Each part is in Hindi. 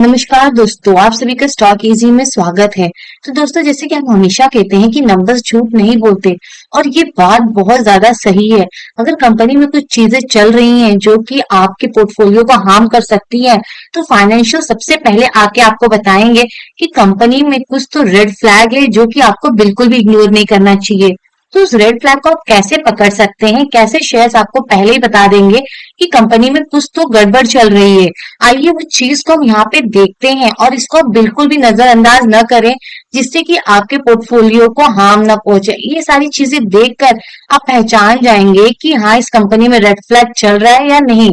नमस्कार दोस्तों, आप सभी का स्टॉक इजी में स्वागत है। तो दोस्तों, जैसे कि हम हमेशा कहते हैं कि नंबर्स झूठ नहीं बोलते और ये बात बहुत ज्यादा सही है। अगर कंपनी में कुछ चीजें चल रही हैं जो कि आपके पोर्टफोलियो को हार्म कर सकती है, तो फाइनेंशियल सबसे पहले आके आपको बताएंगे कि कंपनी में कुछ तो रेड फ्लैग है जो कि आपको बिल्कुल भी इग्नोर नहीं करना चाहिए। तो उस रेड फ्लैग को आप कैसे पकड़ सकते हैं, कैसे शेयर्स आपको पहले ही बता देंगे कि कंपनी में कुछ तो गड़बड़ चल रही है। आइए वो चीज को हम यहाँ पे देखते हैं और इसको आप बिल्कुल भी नजरअंदाज न करें, जिससे कि आपके पोर्टफोलियो को हार्म ना पहुंचे। ये सारी चीजें देखकर आप पहचान जाएंगे कि हाँ, इस कंपनी में रेड फ्लैग चल रहा है या नहीं।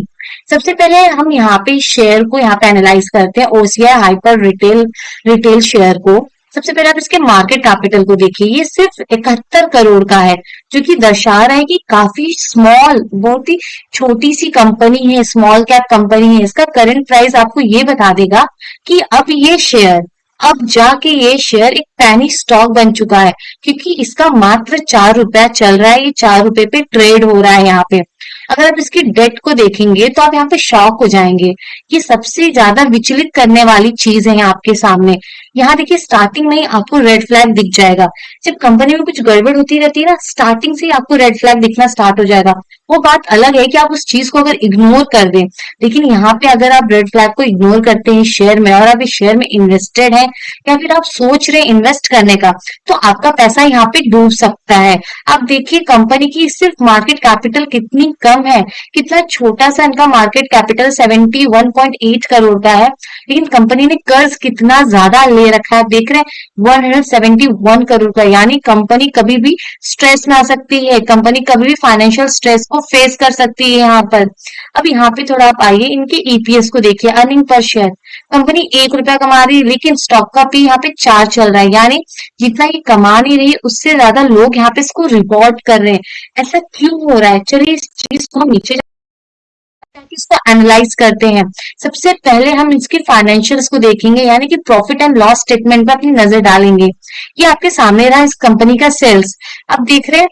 सबसे पहले हम यहाँ पे शेयर को यहाँ पे एनालाइज करते हैं, OCI hyper retail retail share को। सबसे पहले आप इसके मार्केट कैपिटल को देखिए, ये सिर्फ 71 करोड़ का है, जो कि दर्शा रहा है कि काफी स्मॉल, बहुत ही छोटी सी कंपनी है, स्मॉल कैप कंपनी है। इसका करंट प्राइस आपको ये बता देगा कि अब जाके ये शेयर एक पैनी स्टॉक बन चुका है, क्योंकि इसका मात्र 4 रुपया चल रहा है। ये 4 रुपए पे ट्रेड हो रहा है यहाँ पे। अगर आप इसकी डेट को देखेंगे तो आप यहाँ पे शॉक हो जाएंगे। ये सबसे ज्यादा विचलित करने वाली चीज है आपके सामने। यहाँ देखिए, स्टार्टिंग में ही आपको रेड फ्लैग दिख जाएगा। जब कंपनी में कुछ गड़बड़ होती रहती है ना, स्टार्टिंग से ही आपको रेड फ्लैग दिखना स्टार्ट हो जाएगा। वो बात अलग है कि आप उस चीज को अगर इग्नोर कर दें, लेकिन यहाँ पे अगर आप रेड फ्लैग को इग्नोर करते हैं शेयर में और आप इस शेयर में इन्वेस्टेड हैं, या फिर आप सोच रहे हैं इन्वेस्ट करने का, तो आपका पैसा यहाँ पे डूब सकता है। आप देखिए, कंपनी की सिर्फ मार्केट कैपिटल कितनी कम है, कितना छोटा सा इनका मार्केट कैपिटल 71.8 करोड़ का है, लेकिन कंपनी ने कर्ज कितना ज्यादा ले रखा है, देख रहे हैं, 171 करोड़ का। यानी कंपनी कभी भी स्ट्रेस में आ सकती है, कंपनी कभी भी फाइनेंशियल स्ट्रेस को फेस कर सकती है यहाँ पर। अब यहाँ पे थोड़ा आप आइए, इनके ईपीएस को देखिए, अर्निंग पर शेयर। कंपनी 1 रुपया कमा रही है, लेकिन स्टॉक का भी यहाँ पे 4 चल रहा है। यानी जितना ये कमा नहीं रही, उससे ज्यादा लोग यहाँ पे इसको रिवॉर्ड कर रहे हैं। ऐसा क्यों हो रहा है? चलिए इस चीज को नीचे इसको एनालाइज करते हैं। सबसे पहले हम इसके फाइनेंशियल्स को देखेंगे, यानी कि प्रॉफिट एंड लॉस स्टेटमेंट पर अपनी नजर डालेंगे। ये आपके सामने रहा इस कंपनी का सेल्स। अब देख रहे हैं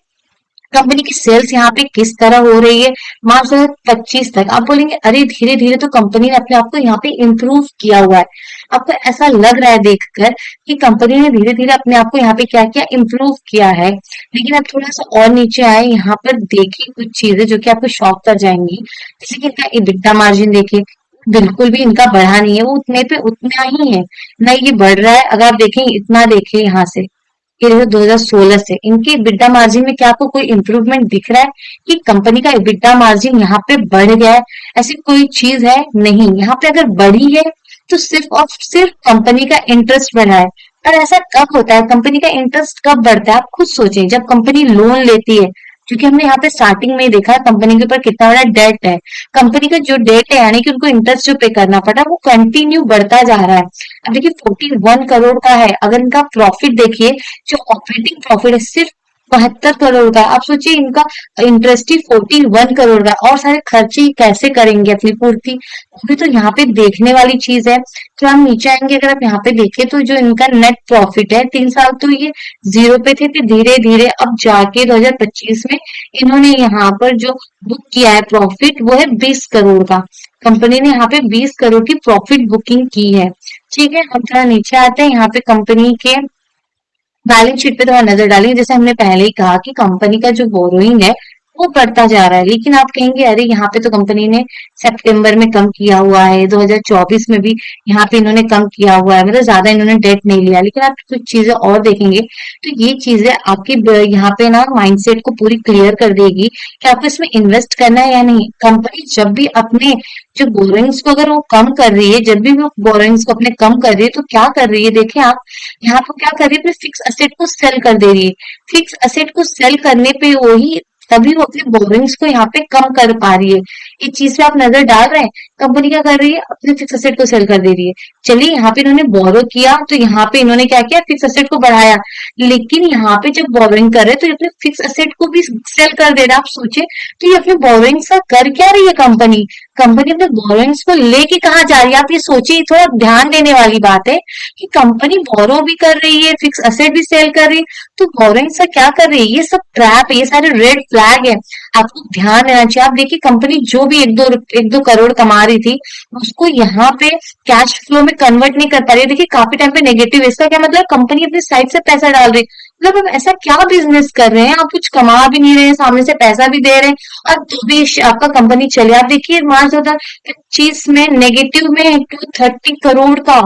कंपनी की सेल्स यहाँ पे किस तरह हो रही है। मार्च 2025 तक आप बोलेंगे, अरे धीरे धीरे तो कंपनी ने अपने आप को यहाँ पे इम्प्रूव किया हुआ है। आपको ऐसा लग रहा है देखकर कि कंपनी ने धीरे धीरे अपने आप को यहाँ पे क्या किया, इम्प्रूव किया है। लेकिन अब थोड़ा सा और नीचे आए, यहाँ पर देखिए कुछ चीजें जो कि आपको शॉक कर जाएंगी। जैसे कि इनका EBITDA मार्जिन देखिए, बिल्कुल भी इनका बढ़ा नहीं है, वो उतने पे उतना ही है, ना ये बढ़ रहा है। अगर आप देखें, इतना देखिए यहाँ से, ये देखो 2016 से इनके EBITDA मार्जिन में क्या आपको कोई इंप्रूवमेंट दिख रहा है कि कंपनी का EBITDA मार्जिन यहाँ पे बढ़ गया है? ऐसी कोई चीज है नहीं। यहाँ पे अगर बढ़ी है तो सिर्फ और सिर्फ कंपनी का इंटरेस्ट बढ़ा है। पर ऐसा कब होता है? कंपनी का इंटरेस्ट कब बढ़ता है? आप खुद सोचें, जब कंपनी लोन लेती है, क्योंकि हमने यहाँ पे स्टार्टिंग में ही देखा कंपनी के ऊपर कितना बड़ा डेट है। कंपनी का जो डेट है, यानी कि उनको इंटरेस्ट जो पे करना पड़ा, वो कंटिन्यू बढ़ता जा रहा है। अब देखिए 41 करोड़ का है। अगर इनका प्रॉफिट देखिए, जो ऑपरेटिंग प्रॉफिट है सिर्फ 72 करोड़ का। आप सोचिए, इनका इंटरेस्ट ही 41 करोड़ का, और सारे खर्चे ही कैसे करेंगे अपनी पूर्ति? वो भी तो यहाँ पे देखने वाली चीज है। तो हम नीचे आएंगे, अगर आप यहाँ पे देखें तो जो इनका नेट प्रॉफिट है, 3 साल तो ये जीरो पे थे, फिर धीरे धीरे अब जाके 2025 में इन्होंने यहाँ पर जो बुक किया है प्रॉफिट, वो है 20 करोड़ का। कंपनी ने यहाँ पे 20 करोड़ की प्रॉफिट बुकिंग की है। ठीक है, हम थोड़ा नीचे आते हैं, यहाँ पे कंपनी के बैलेंस शीट पे थोड़ा नजर डालेंगे। जैसे हमने पहले ही कहा कि कंपनी का जो बोरोइंग है वो बढ़ता जा रहा है, लेकिन आप कहेंगे अरे यहाँ पे तो कंपनी ने सितंबर में कम किया हुआ है, 2024 में भी यहाँ पे इन्होंने कम किया हुआ है, मतलब ज्यादा इन्होंने डेट नहीं लिया। लेकिन आप कुछ चीजें और देखेंगे तो ये चीजें आपके यहाँ पे ना माइंडसेट को पूरी क्लियर कर देगी कि आपको इसमें इन्वेस्ट करना है या नहीं। कंपनी जब भी अपने जो बोरोइंग्स को अगर वो कम कर रही है, जब भी वो बोरोइंग्स को अपने कम कर रही है, तो क्या कर रही है? देखें आप, यहाँ पर क्या कर रही है, अपने फिक्स असेट को सेल कर दे रही है। फिक्स असेट को सेल करने पे वही, तभी वो अपने बोरिंग्स को यहाँ पे कम कर पा रही है। इस चीज पे आप नजर डाल रहे हैं, कंपनी क्या कर रही है, अपने फिक्स असेट को सेल कर दे रही है। चलिए, यहाँ पे इन्होंने बोरो किया तो यहाँ पे इन्होंने क्या किया, फिक्स असेट को बढ़ाया। लेकिन यहाँ पे जब बोरिंग कर रहे हैं तो ये अपने फिक्स असेट को भी सेल कर दे रहा है। आप सोचे, तो ये अपने बोरिंग्स का कर क्या रही है कंपनी? कंपनी अपने बोरोइंग्स को लेके कहाँ जा रही है? आप ये सोचिए, थोड़ा ध्यान देने वाली बात है कि कंपनी बोरो भी कर रही है, फिक्स असेट भी सेल कर रही है, तो बोरोइंग्स का क्या कर रही है? ये सब ट्रैप है, ये सारे रेड फ्लैग है, आपको ध्यान देना चाहिए। आप देखिए, कंपनी जो जो भी एक दो करोड़ कमा रही थी, उसको यहाँ पे कैश फ्लो में कन्वर्ट नहीं कर पा रही है। देखिए काफी टाइम पे नेगेटिव, इसका क्या मतलब, कंपनी अपनी साइड से पैसा डाल रही है। मतलब हम ऐसा क्या बिजनेस कर रहे हैं, आप कुछ कमा भी नहीं रहे हैं, सामने से पैसा भी दे रहे हैं, और तो भी आपका कंपनी चले। आप देखिए मार्च 2025 में नेगेटिव में 230 करोड़ का,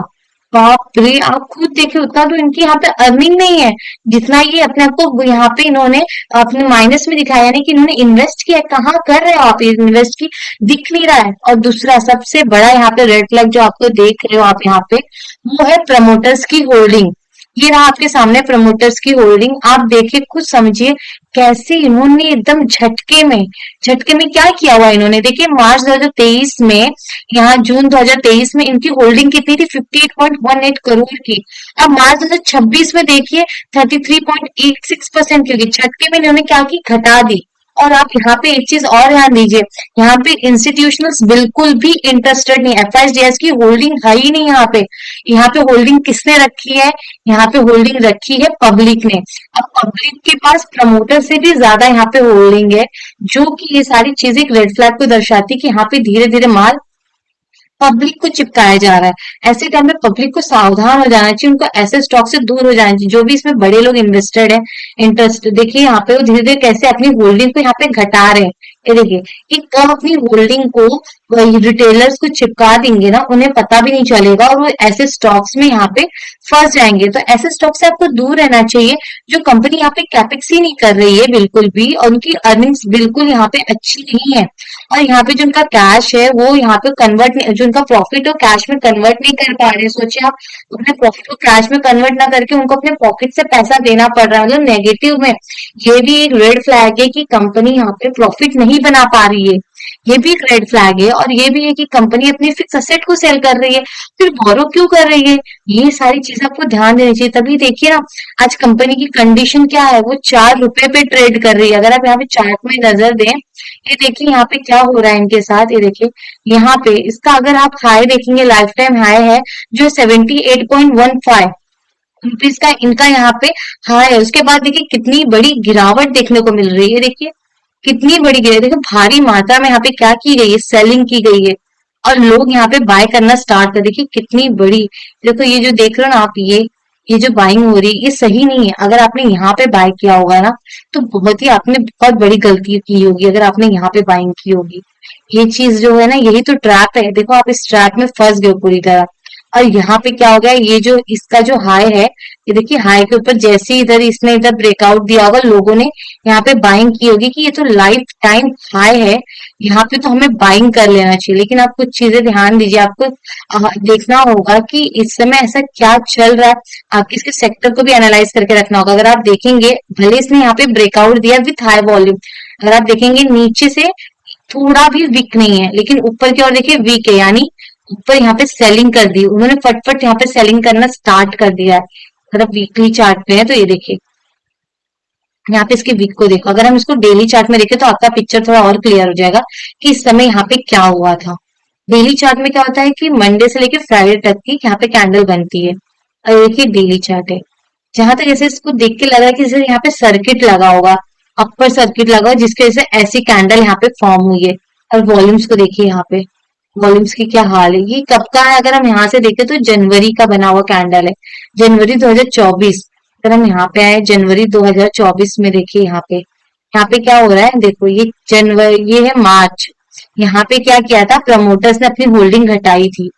बाप रे, आप खुद देखिए उतना तो इनकी यहाँ पे अर्निंग नहीं है जितना ये अपने आप को यहाँ पे इन्होंने अपने माइनस में दिखाया, यानी कि इन्होंने इन्वेस्ट किया है। कहाँ कर रहे हो आप इन्वेस्ट की, दिख नहीं रहा है। और दूसरा सबसे बड़ा यहाँ पे रेड फ्लैग जो आपको देख रहे हो आप यहाँ पे, वो है प्रमोटर्स की होल्डिंग। ये रहा आपके सामने प्रमोटर्स की होल्डिंग, आप देखिए खुद समझिए कैसे इन्होंने एकदम झटके में क्या किया हुआ इन्होंने। देखिए मार्च 2023 में, यहाँ जून 2023 में इनकी होल्डिंग कितनी थी, 58.18 करोड़ की। अब मार्च 2026 में देखिए 33.86% की होगी। झटके में इन्होंने क्या की, घटा दी। और आप यहाँ पे एक चीज और ध्यान दीजिए, यहाँ पे इंस्टीट्यूशनल्स बिल्कुल भी इंटरेस्टेड नहीं, एफआईडीएस की होल्डिंग है ही नहीं यहाँ पे। यहाँ पे होल्डिंग किसने रखी है, यहाँ पे होल्डिंग रखी है पब्लिक ने। अब पब्लिक के पास प्रमोटर से भी ज्यादा यहाँ पे होल्डिंग है, जो कि ये सारी चीजें एक रेड फ्लैग को दर्शाती है कि यहाँ पे धीरे धीरे माल पब्लिक को चिपकाया जा रहा है। ऐसे टाइम में पब्लिक को सावधान हो जाना चाहिए, उनको ऐसे स्टॉक से दूर हो जाना चाहिए। जो भी इसमें बड़े लोग इन्वेस्टेड है, इंटरेस्ट देखिए यहाँ पे वो धीरे धीरे कैसे अपनी होल्डिंग को यहाँ पे घटा रहे हैं। ये देखिए कि कब अपनी होल्डिंग को रिटेलर्स को चिपका देंगे ना, उन्हें पता भी नहीं चलेगा, और वो ऐसे स्टॉक्स में यहाँ पे फंस जाएंगे। तो ऐसे स्टॉक से आपको दूर रहना चाहिए जो कंपनी यहाँ पे कैपेक्स ही नहीं कर रही है बिल्कुल भी, और उनकी अर्निंग्स बिल्कुल यहाँ पे अच्छी नहीं है। और यहाँ पे जो उनका कैश है वो यहाँ पे कन्वर्ट, जो उनका प्रॉफिट हो कैश में कन्वर्ट नहीं कर पा रहे। सोचिए आप, अपने प्रॉफिट को कैश में कन्वर्ट ना करके उनको अपने पॉकेट से पैसा देना पड़ रहा है, मतलब नेगेटिव में। ये भी एक रेड फ्लैग है कि कंपनी यहाँ पे प्रॉफिट नहीं बना पा रही है, ये भी एक रेड फ्लैग है। और ये भी है कि कंपनी अपनी फिक्स असेट को सेल कर रही है, फिर बोरो क्यों कर रही है, ये सारी चीजें आपको ध्यान देनी चाहिए। तभी देखिए ना, आज कंपनी की कंडीशन क्या है, वो 4 रुपए पे ट्रेड कर रही है। अगर आप यहाँ पे चार्ट में नजर दें, ये देखिए यहाँ पे क्या हो रहा है इनके साथ। ये देखिए यहाँ पे इसका अगर आप हाई देखेंगे, लाइफ टाइम हाई है जो 78.15 रुपीज का इनका यहाँ पे हाई है। उसके बाद देखिए कितनी बड़ी गिरावट देखने को मिल रही है। देखिए कितनी बड़ी गिरावट, देखिए भारी मात्रा में यहाँ पे क्या की गई है, सेलिंग की गई है, और लोग यहाँ पे बाय करना स्टार्ट कर। देखिए कितनी बड़ी, देखो ये जो देख रहे हो ना आप, ये जो बाइंग हो रही है ये सही नहीं है। अगर आपने यहाँ पे बाय किया होगा ना, तो बहुत ही आपने बहुत बड़ी गलती की होगी अगर आपने यहाँ पे बाइंग की होगी। ये चीज जो है ना, यही तो ट्रैप है। देखो आप इस ट्रैप में फंस गए हो पूरी तरह। और यहाँ पे क्या हो गया, ये जो इसका जो हाई है, ये देखिए हाई के ऊपर जैसे ही इधर इसने इधर ब्रेकआउट दिया होगा, लोगों ने यहाँ पे बाइंग की होगी कि ये तो लाइफ टाइम हाई है, यहाँ पे तो हमें बाइंग कर लेना चाहिए। लेकिन आप कुछ चीजें ध्यान दीजिए, आपको देखना होगा कि इस समय ऐसा क्या चल रहा है। आपके इसके सेक्टर को भी एनालाइज करके रखना होगा। अगर आप देखेंगे, भले इसने यहाँ पे ब्रेकआउट दिया विथ हाई वॉल्यूम, अगर आप देखेंगे नीचे से थोड़ा भी वीक नहीं है, लेकिन ऊपर की ओर देखिए वीक है, यानी ऊपर यहाँ पे सेलिंग कर दी उन्होंने, फटफट यहाँ पे सेलिंग करना स्टार्ट कर दिया है। अगर आप वीकली चार्ट पे है तो ये देखिए यहाँ पे इसके वीक को देखो। अगर हम इसको डेली चार्ट में देखें तो आपका पिक्चर थोड़ा और क्लियर हो जाएगा कि इस समय यहाँ पे क्या हुआ था। डेली चार्ट में क्या होता है कि मंडे से लेकर फ्राइडे तक की यहाँ पे कैंडल बनती है, और देखिए डेली चार्ट है। जहां तक जैसे इसको देख के लग रहा है कि जैसे यहाँ पे सर्किट लगा होगा, अपर सर्किट लगा होगा, जिसकी वजह से ऐसी कैंडल यहाँ पे फॉर्म हुई है। और वॉल्यूम्स को देखिए यहाँ पे, वॉल्यूम्स की क्या हाल है। ये कब का है, अगर हम यहाँ से देखें तो जनवरी का बना हुआ कैंडल है, जनवरी 2024। अगर हम यहाँ पे आए जनवरी 2024 में, देखिए यहाँ पे क्या हो रहा है, देखो ये जनवरी, ये है मार्च। यहाँ पे क्या किया था, प्रमोटर्स ने अपनी होल्डिंग घटाई थी।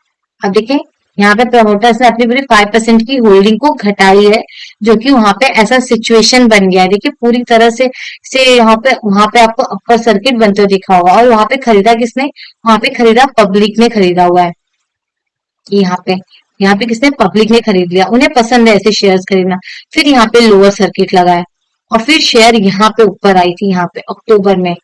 अब देखें यहाँ पे प्रमोटर्स ने अपनी पूरी 5% की होल्डिंग को घटाई है, जो कि वहां पे ऐसा सिचुएशन बन गया है। देखिए पूरी तरह से यहाँ पे, वहां पे आपको अपर सर्किट बनते हुए दिखा होगा। और वहां पे खरीदा किसने, वहां पे खरीदा पब्लिक ने खरीदा हुआ है। यहाँ पे किसने, पब्लिक ने खरीद लिया, उन्हें पसंद है ऐसे शेयर्स खरीदना। फिर यहाँ पे लोअर सर्किट लगा है, और फिर शेयर यहाँ पे ऊपर आई थी, यहाँ पे अक्टूबर में।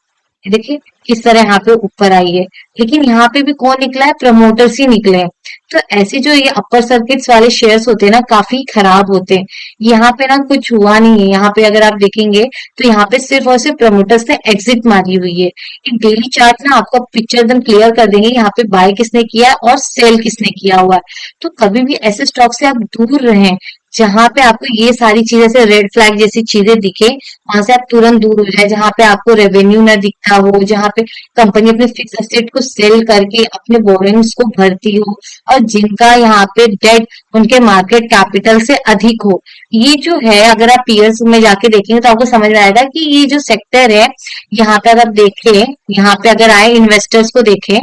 देखिए किस तरह यहाँ पे ऊपर आई है, लेकिन यहाँ पे भी कौन निकला है, प्रमोटर्स ही निकले हैं। तो ऐसे जो ये अपर सर्किट्स वाले शेयर्स होते हैं ना, काफी खराब होते हैं। यहाँ पे ना कुछ हुआ नहीं है, यहाँ पे अगर आप देखेंगे तो यहाँ पे सिर्फ और सिर्फ प्रमोटर्स ने एग्जिट मारी हुई है। एक डेली चार्ट ना आपको पिक्चर एकदम क्लियर कर देंगे, यहाँ पे बाय किसने किया है और सेल किसने किया हुआ है। तो कभी भी ऐसे स्टॉक से आप दूर रहें जहां पे आपको ये सारी चीजें से रेड फ्लैग जैसी चीजें दिखे, वहां से आप तुरंत दूर हो जाए। जहां पे आपको रेवेन्यू ना दिखता हो, जहां पे कंपनी अपने फिक्स एसेट को सेल करके अपने बोरिंग्स को भरती हो, और जिनका यहाँ पे डेट उनके मार्केट कैपिटल से अधिक हो। ये जो है, अगर आप पीयर्स में जाके देखेंगे तो आपको समझ में आएगा कि ये जो सेक्टर है, यहाँ पे अगर देखें, यहाँ पे अगर आए इन्वेस्टर्स को देखें,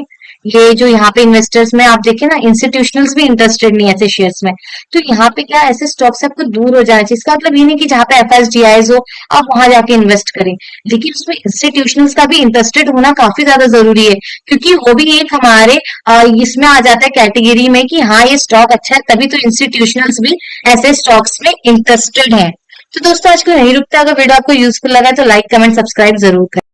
ये जो यहाँ पे इन्वेस्टर्स में आप देखें ना, इंस्टीट्यूशनल्स भी इंटरेस्टेड नहीं है ऐसे शेयर्स में। तो यहाँ पे क्या, ऐसे स्टॉक से आपको दूर हो जाना चाहिए। इसका मतलब ये नहीं कि जहाँ पे एफएसडीआईज हो आप वहां जाके इन्वेस्ट करें, लेकिन उसमें इंस्टीट्यूशनल्स का भी इंटरेस्टेड होना काफी ज्यादा जरूरी है, क्योंकि वो भी एक हमारे इसमें आ जाता है कैटेगरी में कि हाँ ये स्टॉक अच्छा है, तभी तो इंस्टीट्यूशनल्स भी ऐसे स्टॉक्स में इंटरेस्टेड है। तो दोस्तों आज को यही रुकता है। अगर वीडियो आपको यूजफुल लगा तो लाइक कमेंट सब्सक्राइब जरूर करें।